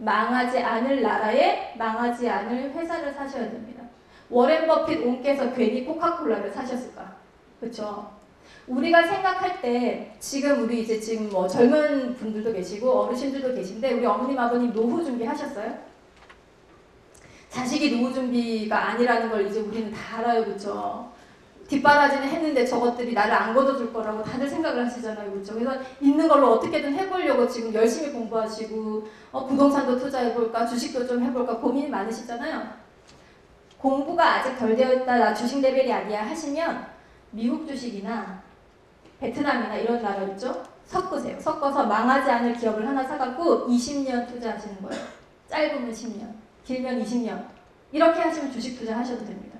망하지 않을 나라에 망하지 않을 회사를 사셔야 됩니다. 워렌 버핏 옹께서 괜히 코카콜라를 사셨을까? 그렇죠? 우리가 생각할 때 지금 우리 이제 지금 뭐 젊은 분들도 계시고 어르신들도 계신데 우리 어머님 아버님 노후 준비하셨어요? 자식이 노후 준비가 아니라는 걸 이제 우리는 다 알아요. 그렇죠? 뒷바라지는 했는데 저것들이 나를 안 걷어줄 거라고 다들 생각을 하시잖아요. 그렇죠? 그래서 있는 걸로 어떻게든 해보려고 지금 열심히 공부하시고 부동산도 투자해볼까 주식도 좀 해볼까 고민이 많으시잖아요. 공부가 아직 덜 되어 있다 나 주식 레벨이 아니야 하시면 미국 주식이나 베트남이나 이런 나라 있죠? 섞으세요. 섞어서 망하지 않을 기업을 하나 사갖고 20년 투자하시는 거예요. 짧으면 10년, 길면 20년 이렇게 하시면 주식 투자하셔도 됩니다.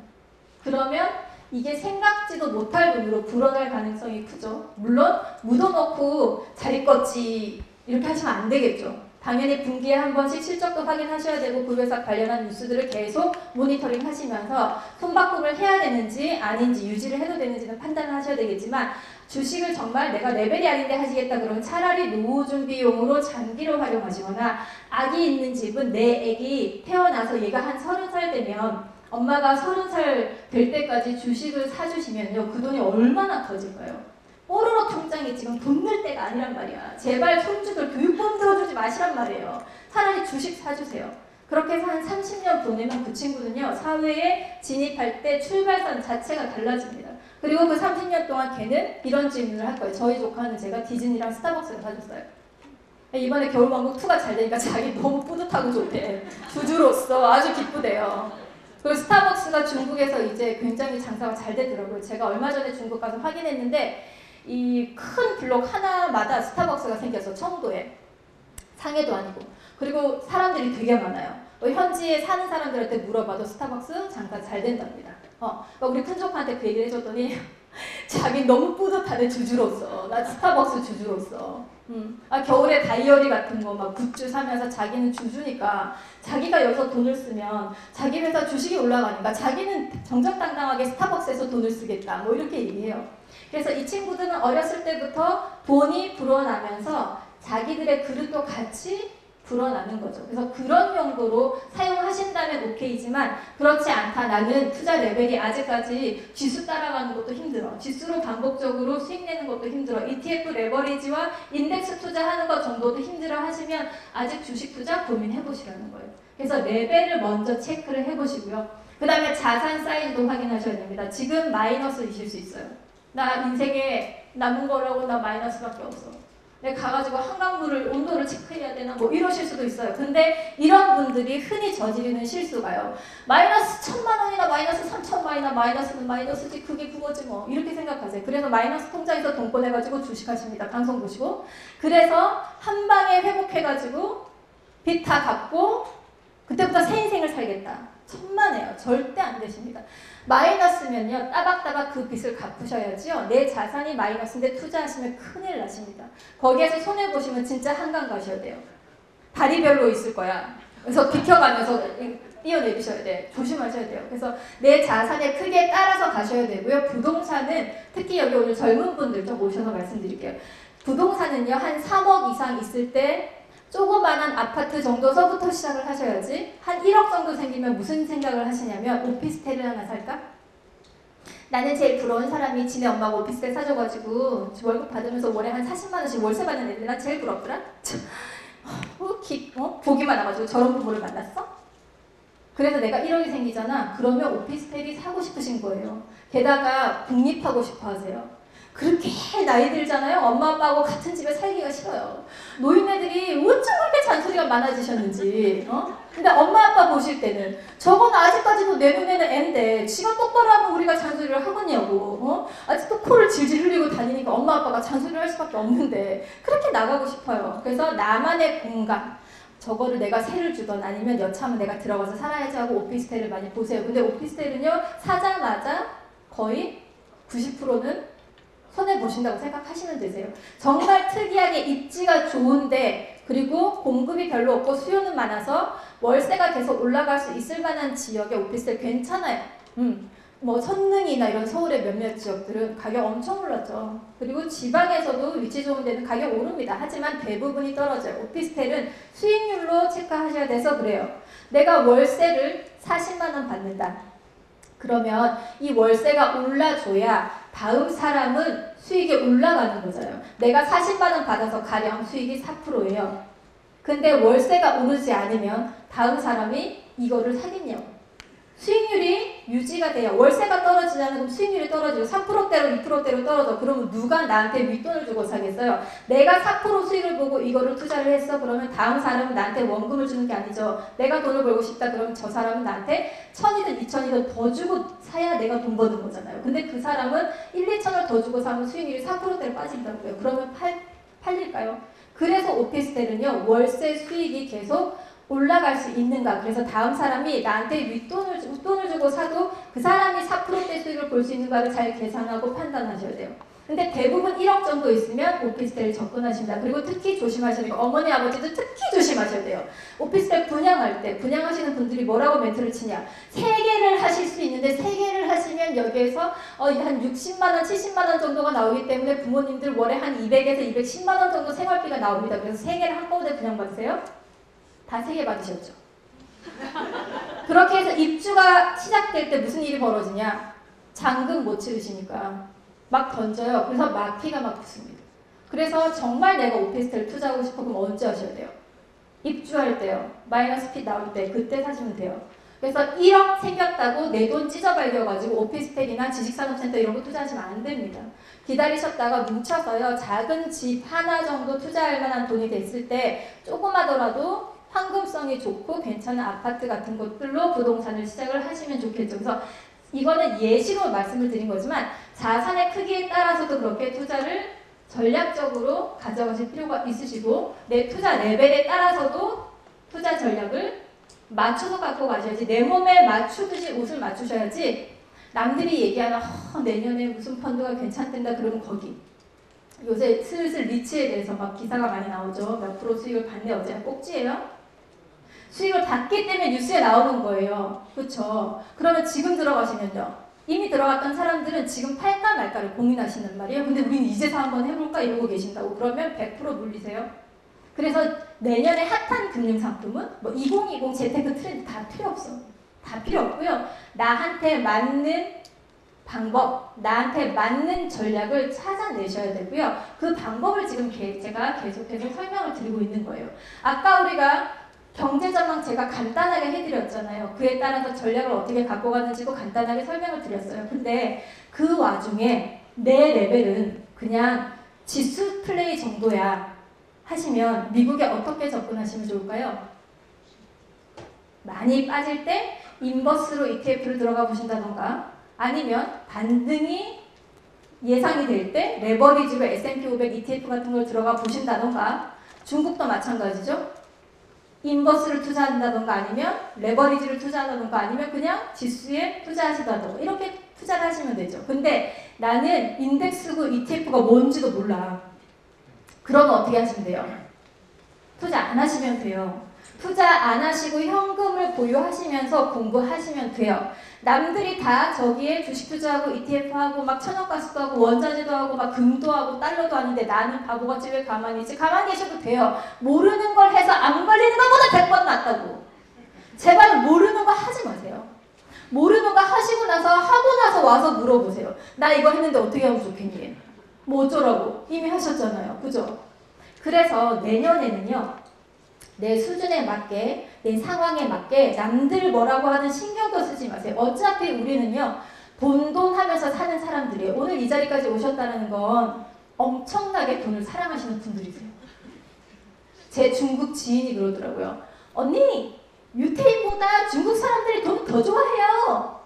그러면 이게 생각지도 못할 돈으로 불어날 가능성이 크죠. 물론 묻어놓고 자리 껐지 이렇게 하시면 안 되겠죠. 당연히 분기에 한 번씩 실적도 확인하셔야 되고 그 회사 관련한 뉴스들을 계속 모니터링 하시면서 손바꿈을 해야 되는지 아닌지 유지를 해도 되는지는 판단을 하셔야 되겠지만 주식을 정말 내가 레벨이 아닌데 하시겠다 그러면 차라리 노후 준비용으로 장기로 활용하시거나 아기 있는 집은 내 애기 태어나서 얘가 한 30살 되면 엄마가 30살 될 때까지 주식을 사주시면요. 그 돈이 얼마나 커질까요? 뽀로로 통장이 지금 돈 낼 때가 아니란 말이야. 제발 손주들 교육금 들어주지 마시란 말이에요. 차라리 주식 사주세요. 그렇게 해서 한 30년 보내면 그 친구는요. 사회에 진입할 때 출발선 자체가 달라집니다. 그리고 그 30년 동안 걔는 이런 질문을 할 거예요. 저희 조카는 제가 디즈니랑 스타벅스를 사줬어요. 이번에 겨울왕국2가 잘 되니까 자기 너무 뿌듯하고 좋대. 주주로서 아주 기쁘대요. 그리고 스타벅스가 중국에서 이제 굉장히 장사가 잘 되더라고요. 제가 얼마 전에 중국 가서 확인했는데 이 큰 블록 하나마다 스타벅스가 생겨서 청도에 상해도 아니고 그리고 사람들이 되게 많아요. 현지에 사는 사람들한테 물어봐도 스타벅스 장사 잘 된답니다. 그러니까 우리 큰조카한테 그 얘기를 해줬더니 자기 너무 뿌듯하네 주주로서. 나 스타벅스 주주로서. 겨울에 다이어리 같은 거 막 굿즈 사면서 자기는 주주니까 자기가 여기서 돈을 쓰면 자기 회사 주식이 올라가니까 자기는 정정당당하게 스타벅스에서 돈을 쓰겠다. 뭐 이렇게 얘기해요. 그래서 이 친구들은 어렸을 때부터 돈이 불어나면서 자기들의 그릇도 같이 불어나는 거죠. 그래서 그런 용도로 사용하신다면 오케이지만 그렇지 않다. 나는 투자 레벨이 아직까지 지수 따라가는 것도 힘들어. 지수로 반복적으로 수익 내는 것도 힘들어. ETF 레버리지와 인덱스 투자하는 것 정도도 힘들어 하시면 아직 주식 투자 고민해 보시라는 거예요. 그래서 레벨을 먼저 체크를 해보시고요. 그 다음에 자산 사이즈도 확인하셔야 됩니다. 지금 마이너스이실 수 있어요. 나 인생에 남은 거라고 나 마이너스밖에 없어. 내가 가가지고 한강물을 온도를 체크해야 되나 뭐 이러실 수도 있어요. 근데 이런 분들이 흔히 저지르는 실수가요. 마이너스 1000만 원이나 마이너스 3000만 원이나 마이너스는 마이너스지 그게 그거지 뭐 이렇게 생각하세요. 그래서 마이너스 통장에서 돈 꺼내가지고 주식하십니다. 방송 보시고. 그래서 한 방에 회복해가지고 빚 다 갚고 그때부터 새 인생을 살겠다. 천만에요. 절대 안 되십니다. 마이너스면요. 따박따박 그 빚을 갚으셔야지요. 내 자산이 마이너스인데 투자하시면 큰일 나십니다. 거기에서 손해보시면 진짜 한강 가셔야 돼요. 다리별로 있을 거야. 그래서 비켜가면서 뛰어내리셔야 돼. 조심하셔야 돼요. 그래서 내 자산의 크기에 따라서 가셔야 되고요. 부동산은 특히 여기 오늘 젊은 분들 좀 모셔서 말씀드릴게요. 부동산은요. 한 3억 이상 있을 때 조그만한 아파트 정도서부터 시작을 하셔야지 한 1억 정도 생기면 무슨 생각을 하시냐면 오피스텔을 하나 살까? 나는 제일 부러운 사람이 지네 엄마가 오피스텔 사줘가지고 월급 받으면서 월에 한 40만 원씩 월세 받는 애들 난 제일 부럽더라? 복이 많아가지고 저런 부부를 만났어? 그래서 내가 1억이 생기잖아. 그러면 오피스텔이 사고 싶으신 거예요. 게다가 독립하고 싶어 하세요. 그렇게 나이 들잖아요. 엄마 아빠하고 같은 집에 살기가 싫어요. 노인네들이 어쩜 그렇게 잔소리가 많아지셨는지. 근데 엄마 아빠 보실 때는 저건 아직까지도 내 눈에는 앤데 지가 똑바로 하면 우리가 잔소리를 하겠냐고. 아직도 코를 질질 흘리고 다니니까 엄마 아빠가 잔소리를 할 수밖에 없는데 그렇게 나가고 싶어요. 그래서 나만의 공간 저거를 내가 세를 주던 아니면 여차하면 내가 들어가서 살아야지 하고 오피스텔을 많이 보세요. 근데 오피스텔은요 사자마자 거의 90%는 손해보신다고 생각하시면 되세요. 정말 특이하게 입지가 좋은데 그리고 공급이 별로 없고 수요는 많아서 월세가 계속 올라갈 수 있을 만한 지역의 오피스텔 괜찮아요. 뭐 선릉이나 이런 서울의 몇몇 지역들은 가격 엄청 올랐죠. 그리고 지방에서도 위치 좋은 데는 가격 오릅니다. 하지만 대부분이 떨어져요. 오피스텔은 수익률로 체크하셔야 돼서 그래요. 내가 월세를 40만 원 받는다. 그러면 이 월세가 올라줘야 다음 사람은 수익이 올라가는 거잖아요. 내가 40만 원 받아서 가령 수익이 4%예요. 근데 월세가 오르지 않으면 다음 사람이 이거를 사겠냐고. 수익률이 유지가 돼요. 월세가 떨어지지 않으면 수익률이 떨어지고 3%대로 2%대로 떨어져. 그러면 누가 나한테 윗돈을 주고 사겠어요? 내가 4% 수익을 보고 이거를 투자를 했어. 그러면 다음 사람은 나한테 원금을 주는 게 아니죠. 내가 돈을 벌고 싶다. 그러면 저 사람은 나한테 1,000이든 2,000이든 더 주고 사야 내가 돈 버는 거잖아요. 근데 그 사람은 1, 2천을 더 주고 사면 수익률이 4%대로 빠진다고요. 그러면 팔릴까요? 그래서 오피스텔은요. 월세 수익이 계속 올라갈 수 있는가. 그래서 다음 사람이 나한테 윗돈을 주고 사도 그 사람이 4%대 수익을 볼 수 있는가를 잘 계산하고 판단하셔야 돼요. 근데 대부분 1억 정도 있으면 오피스텔 접근하십니다. 그리고 특히 조심하셔야 돼요. 어머니 아버지도 특히 조심하셔야 돼요. 오피스텔 분양할 때 분양하시는 분들이 뭐라고 멘트를 치냐. 3개를 하실 수 있는데 3개를 하시면 여기에서 한 60만 원, 70만 원 정도가 나오기 때문에 부모님들 월에 한 200에서 210만 원 정도 생활비가 나옵니다. 그래서 3개를 한꺼번에 분양받으세요. 다 3개 받으셨죠. 그렇게 해서 입주가 시작될 때 무슨 일이 벌어지냐. 잔금 못 치르시니까 막 던져요. 그래서 막히가 막 붙습니다. 그래서 정말 내가 오피스텔 투자하고 싶어 그럼 언제 하셔야 돼요? 입주할 때요. 마이너스 핏 나올 때 그때 사시면 돼요. 그래서 1억 생겼다고 내 돈 찢어발려가지고 오피스텔이나 지식산업센터 이런 거 투자하시면 안 됩니다. 기다리셨다가 뭉쳐서요. 작은 집 하나 정도 투자할 만한 돈이 됐을 때 조그마더라도 황금성이 좋고 괜찮은 아파트 같은 것들로 부동산을 시작을 하시면 좋겠죠. 그래서 이거는 예시로 말씀을 드린 거지만 자산의 크기에 따라서도 그렇게 투자를 전략적으로 가져가실 필요가 있으시고 내 투자 레벨에 따라서도 투자 전략을 맞춰서 갖고 가셔야지. 내 몸에 맞추듯이 옷을 맞추셔야지. 남들이 얘기하는 내년에 무슨 펀드가 괜찮댄다 그러면 거기. 요새 슬슬 리츠에 대해서 막 기사가 많이 나오죠. 몇 프로 수익을 받네. 어제 꼭지예요. 수익을 받기 때문에 뉴스에 나오는 거예요. 그렇죠? 그러면 지금 들어가시면요. 이미 들어갔던 사람들은 지금 팔까 말까를 고민하시는 말이에요. 근데 우리는 이제서 한번 해볼까 이러고 계신다고. 그러면 100% 물리세요. 그래서 내년에 핫한 금융상품은 뭐 2020 재테크 트렌드 다 필요 없어. 다 필요 없고요. 나한테 맞는 방법, 나한테 맞는 전략을 찾아내셔야 되고요. 그 방법을 지금 제가 계속해서 설명을 드리고 있는 거예요. 아까 우리가 경제전망 제가 간단하게 해드렸잖아요. 그에 따라서 전략을 어떻게 갖고 가는지도 간단하게 설명을 드렸어요. 근데 그 와중에 내 레벨은 그냥 지수 플레이 정도야 하시면 미국에 어떻게 접근하시면 좋을까요? 많이 빠질 때 인버스로 ETF를 들어가 보신다던가 아니면 반등이 예상이 될 때 레버리지로 S&P 500 ETF 같은 걸 들어가 보신다던가 중국도 마찬가지죠. 인버스를 투자한다던가 아니면 레버리지를 투자한다던가 아니면 그냥 지수에 투자하시다던가 이렇게 투자를 하시면 되죠. 근데 나는 인덱스고 ETF가 뭔지도 몰라. 그러면 어떻게 하시면 돼요? 투자 안 하시면 돼요. 투자 안 하시고 현금을 보유하시면서 공부하시면 돼요. 남들이 다 저기에 주식 투자하고 ETF하고 막 천연가스도 하고 원자재도 하고 막 금도 하고 달러도 하는데 나는 바보같이 왜 가만히 있지? 가만히 계셔도 돼요. 모르는 걸 해서 안 걸리는 것보다 100번 낫다고. 제발 모르는 거 하지 마세요. 모르는 거 하시고 나서 하고 나서 와서 물어보세요. 나 이거 했는데 어떻게 하면 좋겠니? 뭐 어쩌라고. 이미 하셨잖아요. 그죠? 그래서 내년에는요. 내 수준에 맞게, 내 상황에 맞게 남들 뭐라고 하는 신경도 쓰지 마세요. 어차피 우리는요. 돈 하면서 사는 사람들이에요. 오늘 이 자리까지 오셨다는 건 엄청나게 돈을 사랑하시는 분들이세요. 제 중국 지인이 그러더라고요. 언니, 유태인보다 중국 사람들이 돈 더 좋아해요.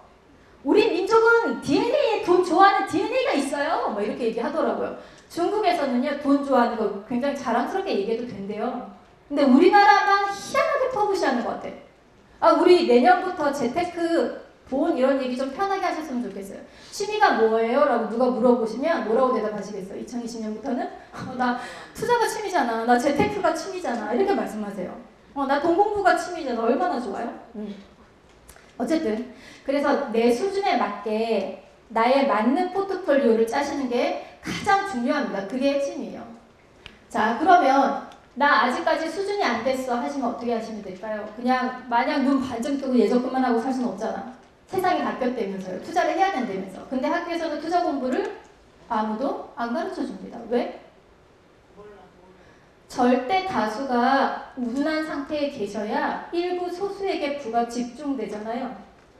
우리 민족은 DNA에 돈 좋아하는 DNA가 있어요. 뭐 이렇게 얘기하더라고요. 중국에서는요. 돈 좋아하는 거 굉장히 자랑스럽게 얘기해도 된대요. 근데 우리나라만 희한하게 퍼부시하는 것 같아. 우리 내년부터 재테크, 돈 이런 얘기 좀 편하게 하셨으면 좋겠어요. 취미가 뭐예요? 라고 누가 물어보시면 뭐라고 대답하시겠어요? 2020년부터는? 나 투자가 취미잖아. 나 재테크가 취미잖아. 이렇게 말씀하세요. 나 돈 공부가 취미잖아. 얼마나 좋아요? 어쨌든 그래서 내 수준에 맞게 나에 맞는 포트폴리오를 짜시는 게 가장 중요합니다. 그게 핵심이에요. 자, 그러면 나 아직까지 수준이 안 됐어 하시면 어떻게 하시면 될까요? 그냥 마냥 눈 반쯤 뜨고 예적금만 하고 살 수는 없잖아. 세상이 바뀌었다면서요. 투자를 해야 된다면서. 근데 학교에서는 투자 공부를 아무도 안 가르쳐 줍니다. 왜? 절대 다수가 우둔한 상태에 계셔야 일부 소수에게 부가 집중되잖아요.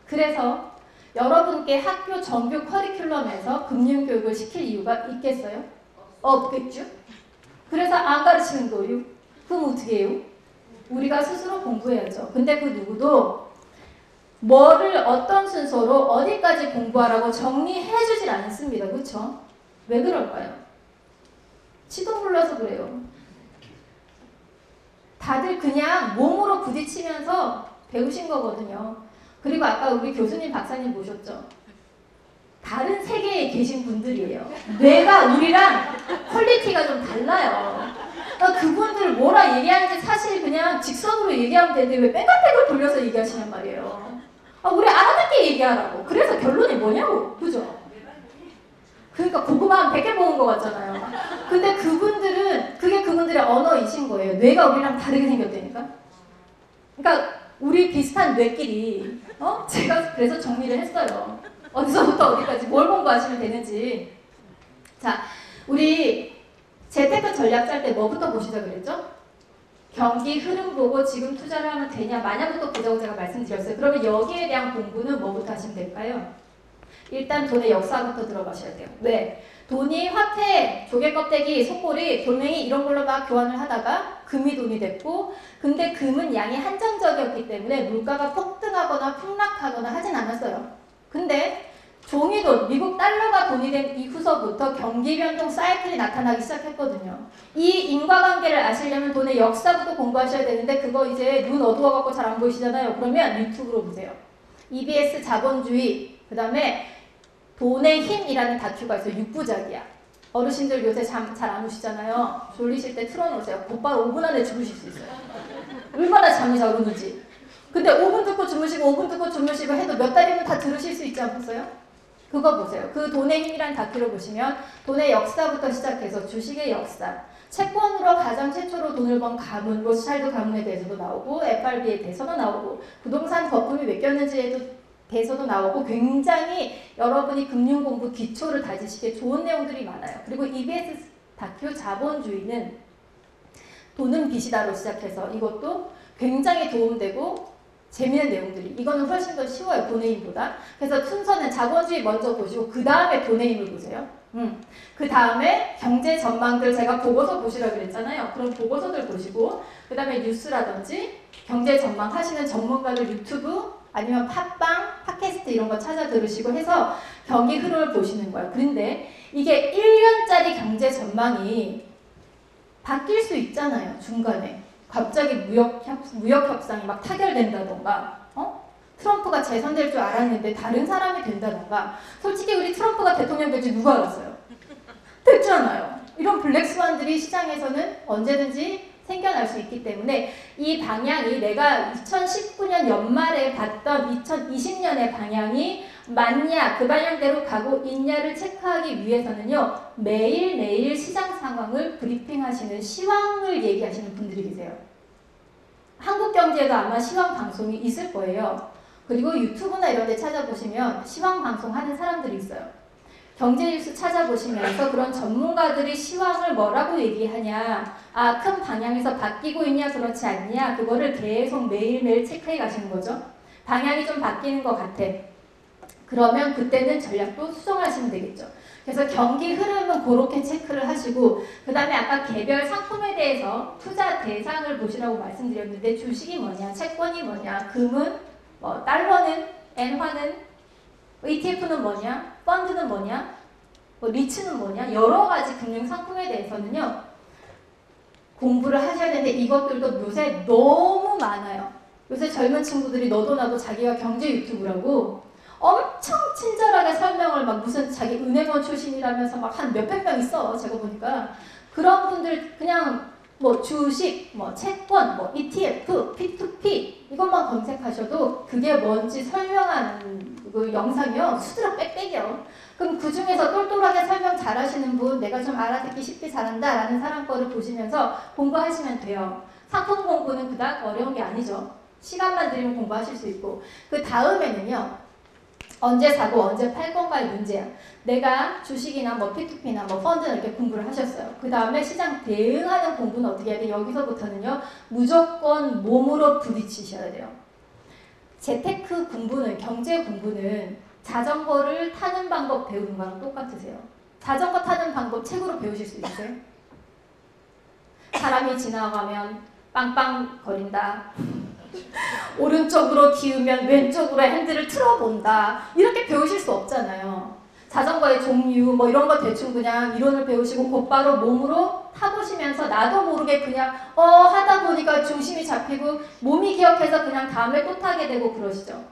그래서 여러분께 학교 정규 커리큘럼에서 금융교육을 시킬 이유가 있겠어요? 없겠죠? 그래서 안 가르치는 거예요. 그럼 어떻게 해요? 우리가 스스로 공부해야죠. 근데 그 누구도 뭐를 어떤 순서로 어디까지 공부하라고 정리해주질 않습니다. 그렇죠? 왜 그럴까요? 시도 몰라서 그래요. 다들 그냥 몸으로 부딪히면서 배우신 거거든요. 그리고 아까 우리 교수님, 박사님 모셨죠? 다른 세계에 계신 분들이에요. 뇌가 우리랑 퀄리티가 좀 달라요. 그분들 뭐라 얘기하는지 사실 그냥 직선으로 얘기하면 되는데 왜 뺑글뺑글 돌려서 얘기하시냔 말이에요. 우리 알아듣게 얘기하라고. 그래서 결론이 뭐냐고. 그죠? 그러니까 고구마 100개 먹은 것 같잖아요. 근데 그분들은 그게 그분들의 언어이신 거예요. 뇌가 우리랑 다르게 생겼다니까. 그러니까 우리 비슷한 뇌끼리 제가 그래서 정리를 했어요. 어디서부터 어디까지 뭘 공부하시면 되는지. 자, 우리 재테크 전략 짤 때 뭐부터 보시자 그랬죠? 경기 흐름 보고 지금 투자를 하면 되냐 마냐부터 보자고 제가 말씀드렸어요. 그러면 여기에 대한 공부는 뭐부터 하시면 될까요? 일단 돈의 역사부터 들어가셔야 돼요. 왜? 돈이 화폐, 조개 껍데기, 속골이, 돌멩이 이런 걸로 막 교환을 하다가 금이 돈이 됐고, 근데 금은 양이 한정적이었기 때문에 물가가 폭등하거나 폭락하거나 하진 않았어요. 근데 종이돈, 미국 달러가 돈이 된 이후서부터 경기 변동 사이클이 나타나기 시작했거든요. 이 인과관계를 아시려면 돈의 역사부터 공부하셔야 되는데 그거 이제 눈 어두워갖고 잘 안 보이시잖아요. 그러면 유튜브로 보세요. EBS 자본주의, 그 다음에 돈의 힘이라는 다큐가 있어요. 6부작이야. 어르신들 요새 잠 잘 안 오시잖아요. 졸리실 때 틀어놓으세요. 곧바로 5분 안에 주무실 수 있어요. 얼마나 잠이 잘 오는지. 근데 5분 듣고 주무시고 5분 듣고 주무시고 해도 몇 달이면 다 들으실 수 있지 않겠어요? 그거 보세요. 그 돈의 힘이란 다큐를 보시면 돈의 역사부터 시작해서 주식의 역사, 채권으로 가장 최초로 돈을 번 가문, 로스차일드 가문에 대해서도 나오고 FRB에 대해서도 나오고 부동산 거품이 왜 꼈는지에도 대해서도 나오고 굉장히 여러분이 금융공부 기초를 다지시기에 좋은 내용들이 많아요. 그리고 EBS 다큐 자본주의는 돈은 빚이다로 시작해서 이것도 굉장히 도움되고 재미있는 내용들이 이거는 훨씬 더 쉬워요. 돈의 힘보다. 그래서 순서는 자본주의 먼저 보시고 그 다음에 돈의 힘을 보세요. 그 다음에 경제 전망들 제가 보고서 보시라고 그랬잖아요. 그런 보고서들 보시고 그 다음에 뉴스라든지 경제 전망 하시는 전문가들 유튜브 아니면 팟빵, 팟캐스트 이런 거 찾아 들으시고 해서 경기 흐름을 보시는 거예요. 그런데 이게 1년짜리 경제 전망이 바뀔 수 있잖아요. 중간에. 갑자기 무역 협상이 막 타결된다던가 트럼프가 재선될 줄 알았는데 다른 사람이 된다던가 솔직히 우리 트럼프가 대통령 될지 누가 알았어요? 됐잖아요. 이런 블랙스완들이 시장에서는 언제든지 생겨날 수 있기 때문에 이 방향이 내가 2019년 연말에 봤던 2020년의 방향이 맞냐, 그 방향대로 가고 있냐를 체크하기 위해서는요. 매일매일 시장 상황을 브리핑하시는 시황을 얘기하시는 분들이 계세요. 한국경제에도 아마 시황 방송이 있을 거예요. 그리고 유튜브나 이런 데 찾아보시면 시황 방송 하는 사람들이 있어요. 경제뉴스 찾아보시면서 그런 전문가들이 시황을 뭐라고 얘기하냐, 큰 방향에서 바뀌고 있냐 그렇지 않냐 그거를 계속 매일매일 체크해 가시는 거죠. 방향이 좀 바뀌는 것 같아. 그러면 그때는 전략도 수정하시면 되겠죠. 그래서 경기 흐름은 그렇게 체크를 하시고 그 다음에 아까 개별 상품에 대해서 투자 대상을 보시라고 말씀드렸는데 주식이 뭐냐, 채권이 뭐냐, 금은 달러는, 엔화는, ETF는 뭐냐, 펀드는 뭐냐, 리츠는 뭐냐 여러 가지 금융 상품에 대해서는요 공부를 하셔야 되는데 이것들도 요새 너무 많아요. 요새 젊은 친구들이 너도 나도 자기가 경제 유튜브라고 엄청 친절하게 설명을 막 무슨 자기 은행원 출신이라면서 막 한 몇백 명 있어. 제가 보니까 그런 분들 그냥 뭐 주식, 뭐 채권, 뭐 ETF, P2P 이것만 검색하셔도 그게 뭔지 설명하는 그 영상이요. 수두룩 빽빽이요. 그럼 그 중에서 똘똘하게 설명 잘하시는 분, 내가 좀 알아듣기 쉽게 잘한다 라는 사람 거를 보시면서 공부하시면 돼요. 상품 공부는 그닥 어려운 게 아니죠. 시간만 들이면 공부하실 수 있고. 그 다음에는요. 언제 사고 언제 팔 건가의 문제야. 내가 주식이나 뭐 P2P나 뭐 펀드는 이렇게 공부를 하셨어요. 그 다음에 시장 대응하는 공부는 어떻게 해야 돼? 여기서부터는요. 무조건 몸으로 부딪히셔야 돼요. 재테크 공부는, 경제 공부는 자전거를 타는 방법 배우는 거랑 똑같으세요. 자전거 타는 방법 책으로 배우실 수 있어요? 사람이 지나가면 빵빵 거린다. 오른쪽으로 기우면 왼쪽으로 핸들을 틀어본다. 이렇게 배우실 수 없잖아요. 자전거의 종류 뭐 이런 거 대충 그냥 이론을 배우시고 곧바로 몸으로 타보시면서 나도 모르게 그냥 하다 보니까 중심이 잡히고 몸이 기억해서 그냥 다음에 또 타게 되고 그러시죠.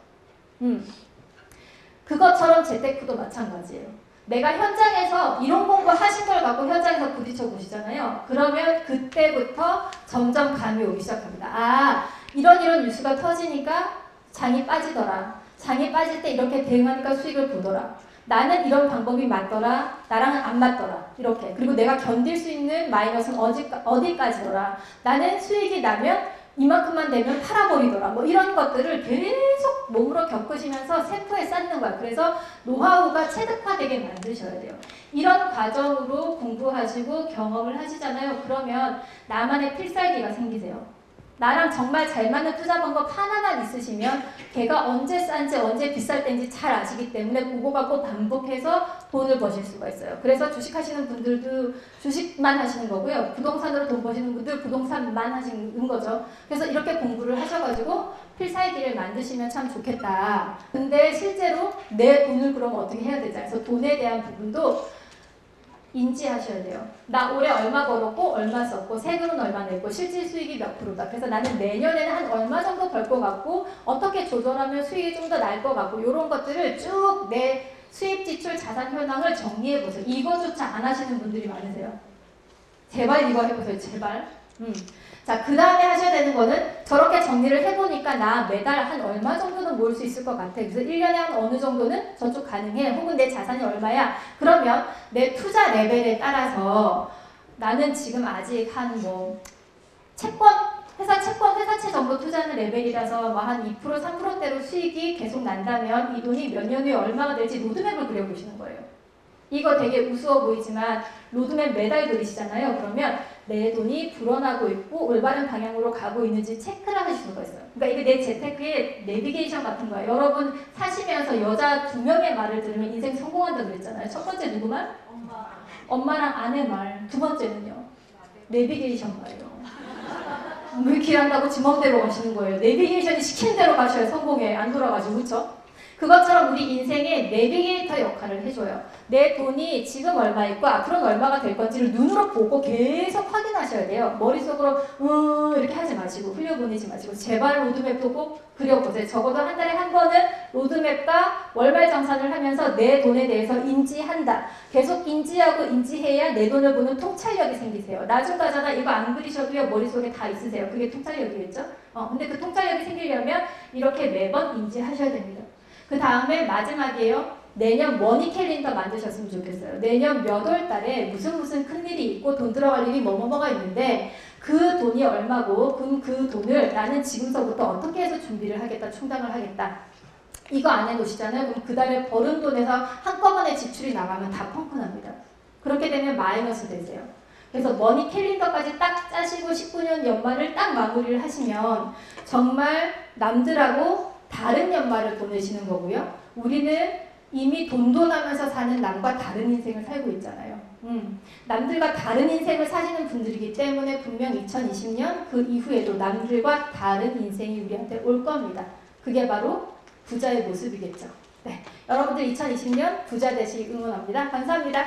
그것처럼 재테크도 마찬가지예요. 내가 현장에서 이론 공부 하신 걸 갖고 현장에서 부딪혀 보시잖아요. 그러면 그때부터 점점 감이 오기 시작합니다. 아, 이런 뉴스가 터지니까 장이 빠지더라. 장이 빠질 때 이렇게 대응하니까 수익을 보더라. 나는 이런 방법이 맞더라. 나랑은 안 맞더라. 이렇게. 그리고 내가 견딜 수 있는 마이너스는 어디까지더라. 나는 수익이 나면 이만큼만 되면 팔아버리더라. 뭐 이런 것들을 계속 몸으로 겪으시면서 세포에 쌓는 거야. 그래서 노하우가 체득화되게 만드셔야 돼요. 이런 과정으로 공부하시고 경험을 하시잖아요. 그러면 나만의 필살기가 생기세요. 나랑 정말 잘 맞는 투자 방법 하나만 있으시면 걔가 언제 싼지 언제 비쌀 때인지 잘 아시기 때문에 그거 갖고 반복해서 돈을 버실 수가 있어요. 그래서 주식 하시는 분들도 주식만 하시는 거고요. 부동산으로 돈 버시는 분들 부동산만 하시는 거죠. 그래서 이렇게 공부를 하셔가지고 필살기를 만드시면 참 좋겠다. 근데 실제로 내 돈을 그럼 어떻게 해야 되지? 그래서 돈에 대한 부분도 인지하셔야 돼요. 나 올해 얼마 벌었고 얼마 썼고 세금은 얼마 냈고 실질 수익이 몇 프로다. 그래서 나는 내년에는 한 얼마 정도 벌 것 같고 어떻게 조절하면 수익이 좀 더 날 것 같고 이런 것들을 쭉 내 수입, 지출, 자산 현황을 정리해 보세요. 이거조차 안 하시는 분들이 많으세요. 제발 이거 해보세요. 제발. 자, 그 다음에 하셔야 되는 거는 저렇게 정리를 해보니까 나 매달 한 얼마 정도는 모을 수 있을 것 같아. 그래서 1년에 한 어느 정도는 저축 가능해. 혹은 내 자산이 얼마야. 그러면 내 투자 레벨에 따라서 나는 지금 아직 한 뭐 채권, 회사채 정도 투자하는 레벨이라서 뭐 한 2%, 3%대로 수익이 계속 난다면 이 돈이 몇 년 후에 얼마가 될지 로드맵을 그려보시는 거예요. 이거 되게 우스워 보이지만 로드맵 매달 그리시잖아요. 그러면 내 돈이 불어나고 있고 올바른 방향으로 가고 있는지 체크를 하실 수가 있어요. 그러니까 이게 내 재테크의 내비게이션 같은 거예요. 여러분 사시면서 여자 2명의 말을 들으면 인생 성공한다고 그랬잖아요. 첫 번째 누구 말? 엄마랑 아내 말. 두 번째는요. 내비게이션 말이에요. 왜 길한다고 지멋대로 가시는 거예요. 내비게이션이 시키는 대로 가셔야 성공해. 안 돌아가지고. 그렇죠? 그것처럼 우리 인생의 내비게이터 역할을 해줘요. 내 돈이 지금 얼마 있고 앞으로는 얼마가 될 건지를 눈으로 보고 계속 확인하셔야 돼요. 머릿속으로 이렇게 하지 마시고 흘려보내지 마시고 제발 로드맵도 꼭 그려보세요. 적어도 한 달에 한 번은 로드맵과 월말 정산을 하면서 내 돈에 대해서 인지한다. 계속 인지하고 인지해야 내 돈을 보는 통찰력이 생기세요. 나중 가잖아. 이거 안 그리셔도요. 머릿속에 다 있으세요. 그게 통찰력이겠죠? 근데 그 통찰력이 생기려면 이렇게 매번 인지하셔야 됩니다. 그 다음에 마지막이에요. 내년 머니 캘린더 만드셨으면 좋겠어요. 내년 몇 월 달에 무슨 큰일이 있고 돈 들어갈 일이 뭐가 있는데 그 돈이 얼마고 그럼 그 돈을 나는 지금서부터 어떻게 해서 준비를 하겠다, 충당을 하겠다. 이거 안 해놓으시잖아요. 그럼 그 달에 버는 돈에서 한꺼번에 지출이 나가면 다 펑크납니다. 그렇게 되면 마이너스 되세요. 그래서 머니 캘린더까지 딱 짜시고 19년 연말을 딱 마무리를 하시면 정말 남들하고 다른 연말을 보내시는 거고요. 우리는 이미 돈돈하면서 사는 남과 다른 인생을 살고 있잖아요. 남들과 다른 인생을 사시는 분들이기 때문에 분명 2020년 그 이후에도 남들과 다른 인생이 우리한테 올 겁니다. 그게 바로 부자의 모습이겠죠. 네, 여러분들 2020년 부자 되시기 응원합니다. 감사합니다.